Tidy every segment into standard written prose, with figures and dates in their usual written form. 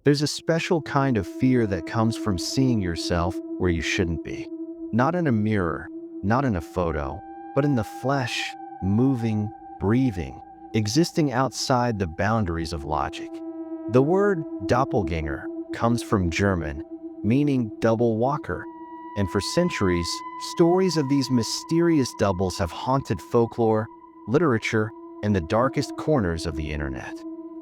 There's a special kind of fear that comes from seeing yourself where you shouldn't be. Not in a mirror, not in a photo, but in the flesh, moving, breathing, existing outside the boundaries of logic. The word doppelgänger comes from German, meaning double walker, and for centuries, stories of these mysterious doubles have haunted folklore, literature, and the darkest corners of the internet.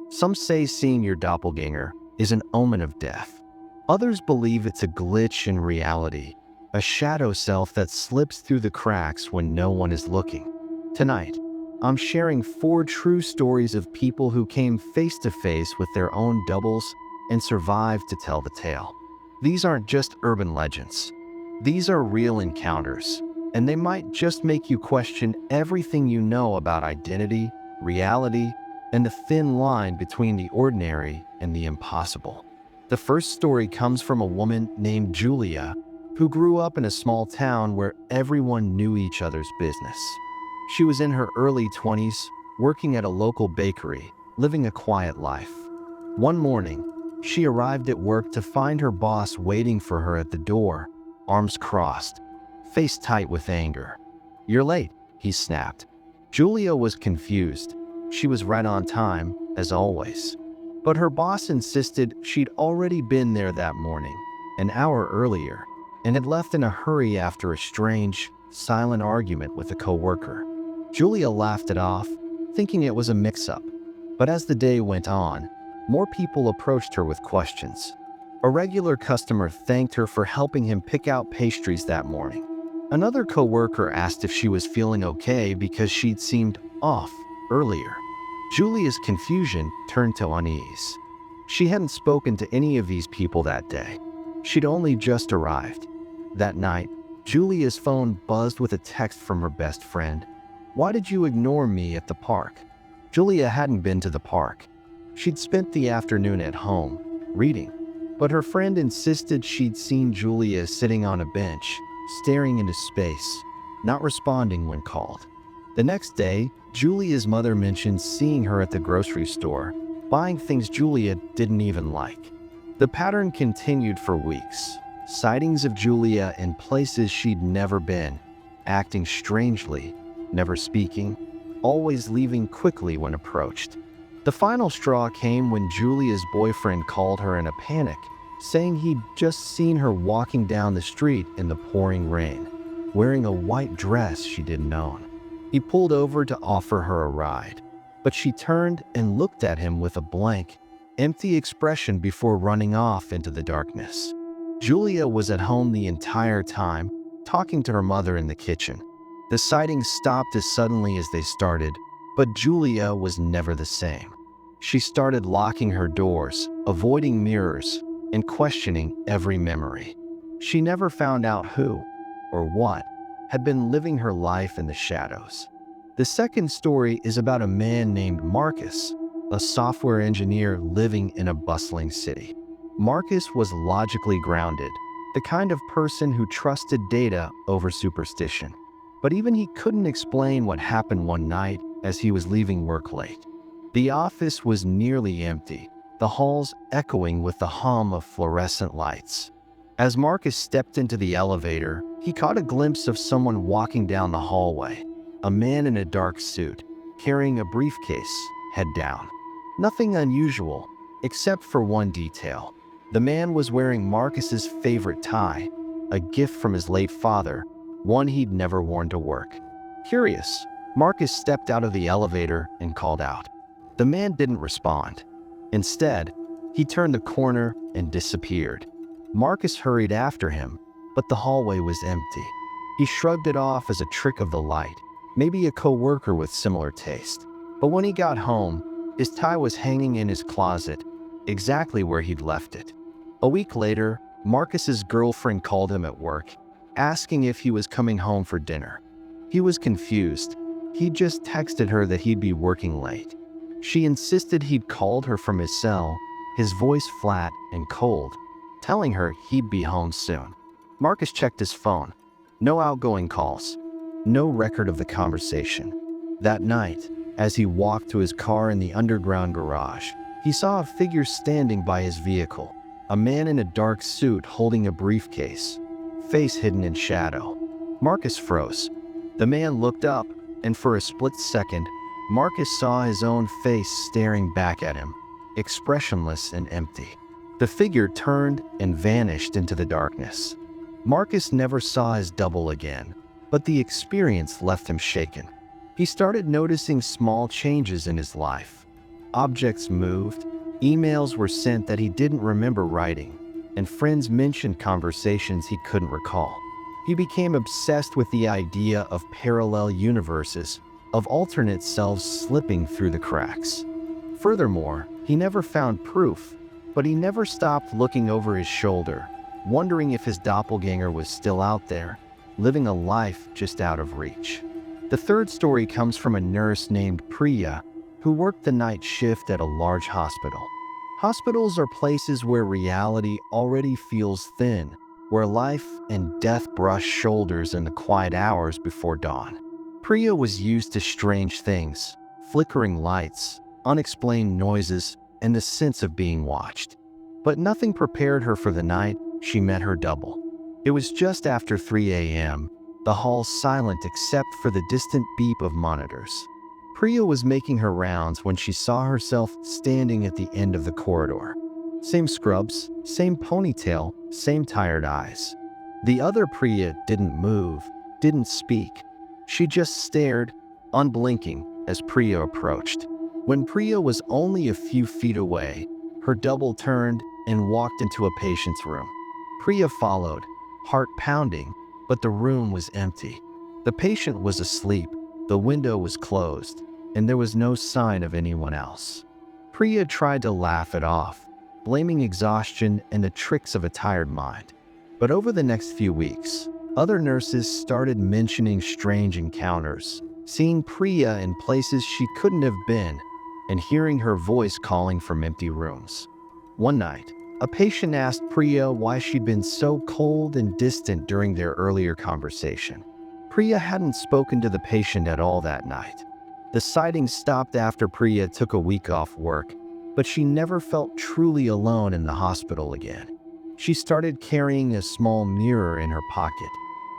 Some say seeing your doppelganger is an omen of death. Others believe it's a glitch in reality, a shadow self that slips through the cracks when no one is looking. Tonight, I'm sharing 4 true stories of people who came face to face with their own doubles and survived to tell the tale. These aren't just urban legends. These are real encounters, and they might just make you question everything you know about identity, reality, and the thin line between the ordinary and the impossible. The first story comes from a woman named Julia, who grew up in a small town where everyone knew each other's business. She was in her early 20s, working at a local bakery, living a quiet life. One morning, she arrived at work to find her boss waiting for her at the door, arms crossed, face tight with anger. "You're late," he snapped. Julia was confused. She was right on time, as always. But her boss insisted she'd already been there that morning, an hour earlier, and had left in a hurry after a strange, silent argument with a coworker. Julia laughed it off, thinking it was a mix-up. But as the day went on, more people approached her with questions. A regular customer thanked her for helping him pick out pastries that morning. Another coworker asked if she was feeling okay because she'd seemed off earlier. Julia's confusion turned to unease. She hadn't spoken to any of these people that day. She'd only just arrived. That night, Julia's phone buzzed with a text from her best friend. "Why did you ignore me at the park?" Julia hadn't been to the park. She'd spent the afternoon at home, reading. But her friend insisted she'd seen Julia sitting on a bench, staring into space, not responding when called. The next day, Julia's mother mentioned seeing her at the grocery store, buying things Julia didn't even like. The pattern continued for weeks. Sightings of Julia in places she'd never been, acting strangely, never speaking, always leaving quickly when approached. The final straw came when Julia's boyfriend called her in a panic, saying he'd just seen her walking down the street in the pouring rain, wearing a white dress she didn't own. He pulled over to offer her a ride, but she turned and looked at him with a blank, empty expression before running off into the darkness. Julia was at home the entire time, talking to her mother in the kitchen. The sightings stopped as suddenly as they started, but Julia was never the same. She started locking her doors, avoiding mirrors, and questioning every memory. She never found out who, or what, had been living her life in the shadows. The second story is about a man named Marcus, a software engineer living in a bustling city. Marcus was logically grounded, the kind of person who trusted data over superstition. But even he couldn't explain what happened one night as he was leaving work late. The office was nearly empty, the halls echoing with the hum of fluorescent lights. As Marcus stepped into the elevator, he caught a glimpse of someone walking down the hallway, a man in a dark suit, carrying a briefcase, head down. Nothing unusual, except for one detail. The man was wearing Marcus's favorite tie, a gift from his late father, one he'd never worn to work. Curious, Marcus stepped out of the elevator and called out. The man didn't respond. Instead, he turned the corner and disappeared. Marcus hurried after him, but the hallway was empty. He shrugged it off as a trick of the light, maybe a coworker with similar taste. But when he got home, his tie was hanging in his closet, exactly where he'd left it. A week later, Marcus's girlfriend called him at work, asking if he was coming home for dinner. He was confused. He'd just texted her that he'd be working late. She insisted he'd called her from his cell, his voice flat and cold, telling her he'd be home soon. Marcus checked his phone. No outgoing calls. No record of the conversation. That night, as he walked to his car in the underground garage, He saw a figure standing by his vehicle, a man in a dark suit holding a briefcase, face hidden in shadow. Marcus froze. The man looked up, and for a split second, Marcus saw his own face staring back at him, expressionless and empty. The figure turned and vanished into the darkness. Marcus never saw his double again, but the experience left him shaken. He started noticing small changes in his life. Objects moved, emails were sent that he didn't remember writing, and friends mentioned conversations he couldn't recall. He became obsessed with the idea of parallel universes, of alternate selves slipping through the cracks. Furthermore, he never found proof, but he never stopped looking over his shoulder, wondering if his doppelganger was still out there, living a life just out of reach. The third story comes from a nurse named Priya, who worked the night shift at a large hospital. Hospitals are places where reality already feels thin, where life and death brush shoulders in the quiet hours before dawn. Priya was used to strange things, flickering lights, unexplained noises, and the sense of being watched. But nothing prepared her for the night she met her double. It was just after 3 a.m., the hall silent except for the distant beep of monitors. Priya was making her rounds when she saw herself standing at the end of the corridor. Same scrubs, same ponytail, same tired eyes. The other Priya didn't move, didn't speak. She just stared, unblinking, as Priya approached. When Priya was only a few feet away, her double turned and walked into a patient's room. Priya followed, heart pounding, but the room was empty. The patient was asleep, the window was closed, and there was no sign of anyone else. Priya tried to laugh it off, blaming exhaustion and the tricks of a tired mind. But over the next few weeks, other nurses started mentioning strange encounters, seeing Priya in places she couldn't have been, and hearing her voice calling from empty rooms. One night, a patient asked Priya why she'd been so cold and distant during their earlier conversation. Priya hadn't spoken to the patient at all that night. The sightings stopped after Priya took a week off work, but she never felt truly alone in the hospital again. She started carrying a small mirror in her pocket,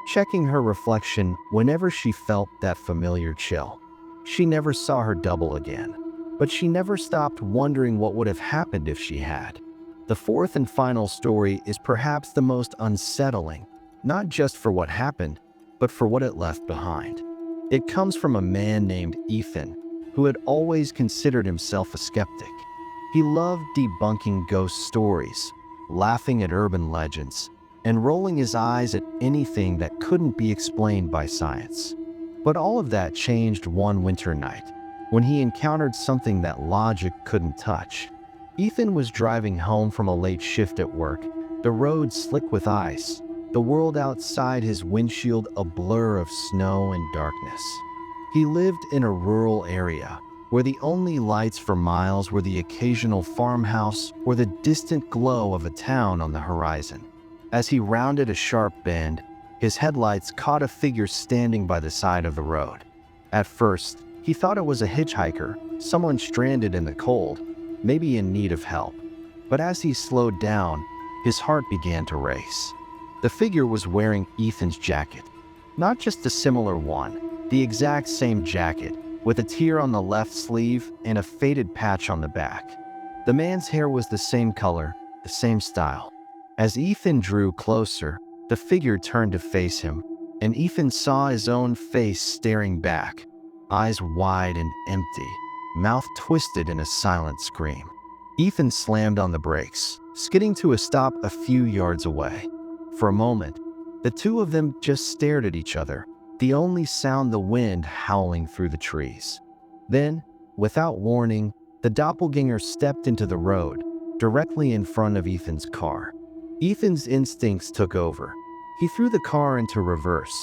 checking her reflection whenever she felt that familiar chill. She never saw her double again, but she never stopped wondering what would have happened if she had. The fourth and final story is perhaps the most unsettling, not just for what happened, but for what it left behind. It comes from a man named Ethan, who had always considered himself a skeptic. He loved debunking ghost stories, laughing at urban legends, and rolling his eyes at anything that couldn't be explained by science. But all of that changed one winter night, when he encountered something that logic couldn't touch. Ethan was driving home from a late shift at work, the road slick with ice, the world outside his windshield a blur of snow and darkness. He lived in a rural area, where the only lights for miles were the occasional farmhouse or the distant glow of a town on the horizon. As he rounded a sharp bend, his headlights caught a figure standing by the side of the road. At first, he thought it was a hitchhiker, someone stranded in the cold, maybe in need of help. But as he slowed down, his heart began to race. The figure was wearing Ethan's jacket. Not just a similar one, the exact same jacket, with a tear on the left sleeve and a faded patch on the back. The man's hair was the same color, the same style. As Ethan drew closer, the figure turned to face him, and Ethan saw his own face staring back, eyes wide and empty, mouth twisted in a silent scream. Ethan slammed on the brakes, skidding to a stop a few yards away. For a moment, the two of them just stared at each other, the only sound the wind howling through the trees. Then, without warning, the doppelganger stepped into the road, directly in front of Ethan's car. Ethan's instincts took over. He threw the car into reverse,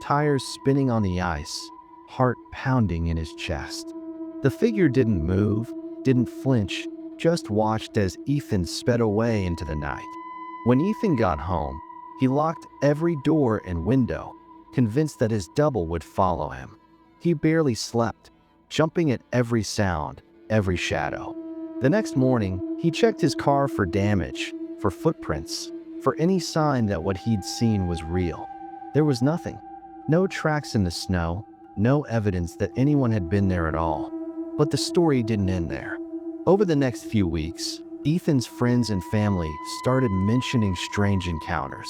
tires spinning on the ice, heart pounding in his chest. The figure didn't move, didn't flinch, just watched as Ethan sped away into the night. When Ethan got home, he locked every door and window, convinced that his double would follow him. He barely slept, jumping at every sound, every shadow. The next morning, he checked his car for damage, for footprints, for any sign that what he'd seen was real. There was nothing. No tracks in the snow, no evidence that anyone had been there at all. But the story didn't end there. Over the next few weeks, Ethan's friends and family started mentioning strange encounters.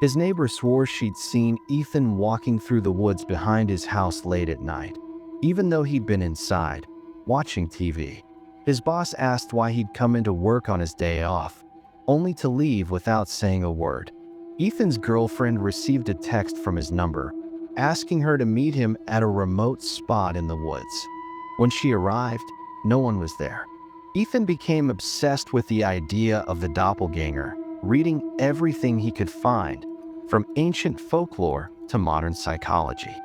His neighbor swore she'd seen Ethan walking through the woods behind his house late at night, even though he'd been inside, watching TV. His boss asked why he'd come into work on his day off, only to leave without saying a word. Ethan's girlfriend received a text from his number, asking her to meet him at a remote spot in the woods. When she arrived, no one was there. Ethan became obsessed with the idea of the doppelganger, reading everything he could find, from ancient folklore to modern psychology.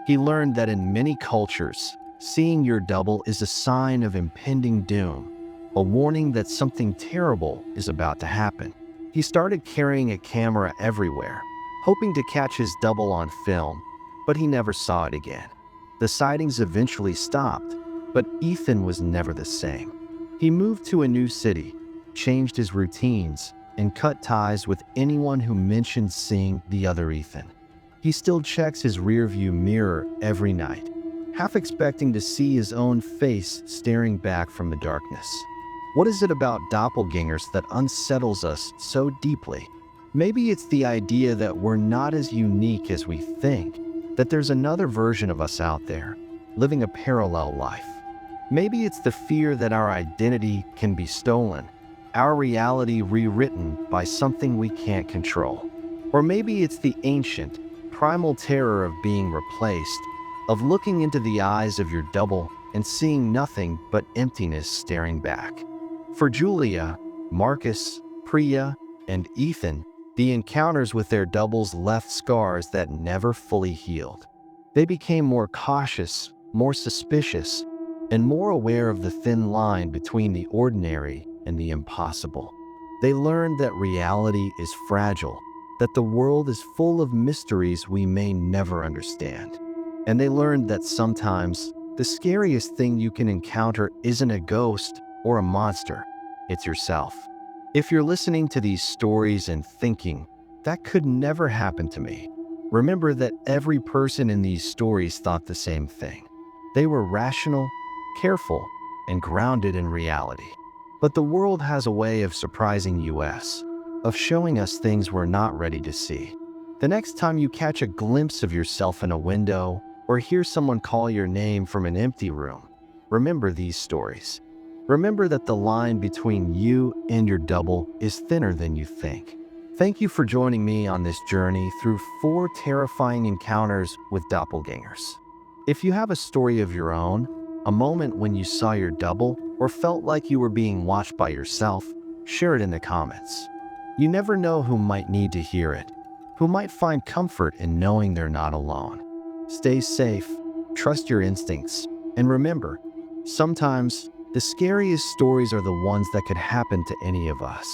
He learned that in many cultures, seeing your double is a sign of impending doom, a warning that something terrible is about to happen. He started carrying a camera everywhere, hoping to catch his double on film, but he never saw it again. The sightings eventually stopped, but Ethan was never the same. He moved to a new city, changed his routines, and cut ties with anyone who mentioned seeing the other Ethan. He still checks his rearview mirror every night, half expecting to see his own face staring back from the darkness. What is it about doppelgangers that unsettles us so deeply? Maybe it's the idea that we're not as unique as we think, that there's another version of us out there, living a parallel life. Maybe it's the fear that our identity can be stolen, our reality rewritten by something we can't control. Or maybe it's the ancient, primal terror of being replaced, of looking into the eyes of your double and seeing nothing but emptiness staring back. For Julia, Marcus, Priya, and Ethan, the encounters with their doubles left scars that never fully healed. They became more cautious, more suspicious, and more aware of the thin line between the ordinary and the impossible. They learned that reality is fragile, that the world is full of mysteries we may never understand. And they learned that sometimes the scariest thing you can encounter isn't a ghost or a monster, it's yourself. If you're listening to these stories and thinking, that could never happen to me, remember that every person in these stories thought the same thing. They were rational, careful, and grounded in reality. But the world has a way of surprising us, of showing us things we're not ready to see. The next time you catch a glimpse of yourself in a window or hear someone call your name from an empty room, remember these stories. Remember that the line between you and your double is thinner than you think. Thank you for joining me on this journey through 4 terrifying encounters with doppelgangers. If you have a story of your own, a moment when you saw your double or felt like you were being watched by yourself, share it in the comments. You never know who might need to hear it, who might find comfort in knowing they're not alone. Stay safe, trust your instincts, and remember, sometimes the scariest stories are the ones that could happen to any of us.